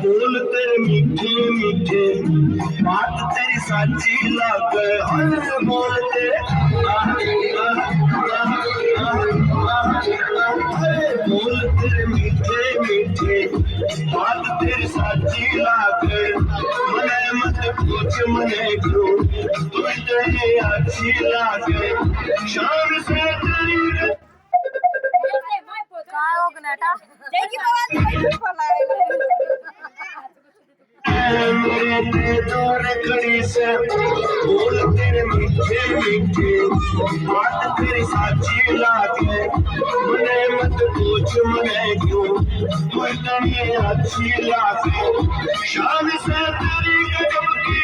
बोल तेरे मीठे मीठे बात तेरी साची लग हर बोल तेरे बोल तेरे मीठे मीठे बात तेरी साची लग मने मत पूछ मने क्यों तू इतनी अच्छी लगे शाम से तेरी काय हो गनाटा मेरे दौर खड़ी से बोल तेरे मीठे मीठे बात तेरी साची लागे मने मत पूछ मने क्यों तू इतनी अच्छी लागे शाम से तेरी गजब की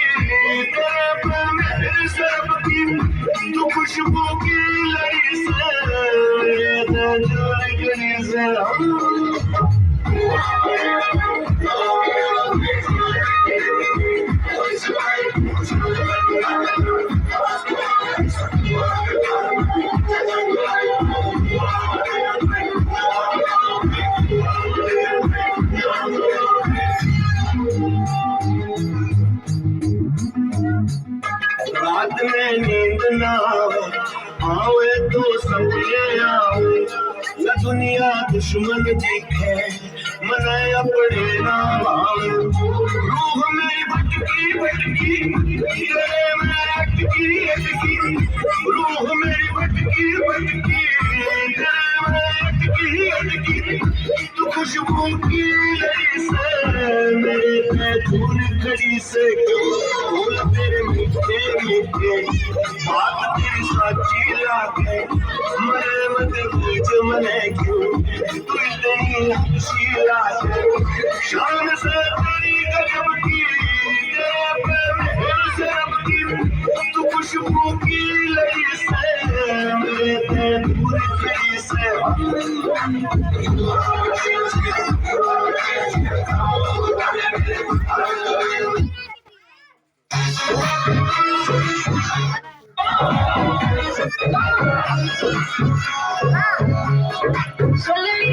तेरे पे मेरे सब की तू खुशबू की लड़ी से मेरे दौर खड़ी से रात में नींद ना आवे तो सपने आवे न दुनिया दुश्मन दिखे मने अपने ना आवे रूह मेरी भटकी भटकी तेरे में अटकी अटकी रूह मेरी भटकी भटकी तेरे में अटकी अटकी तू खुशबू की लड़ी से मेरे पे धूल खड़ी से बोल तेरे मीठे मीठे बात तेरी साची लागे मने मत पूछ मने क्यों तू इतनी अच्छी लागे शाम से तेरी गजब की तेरे पे मेरे सब की तू खुशबू की लड़ी से मेरे पे धूल खड़ी से சொல்லுங்க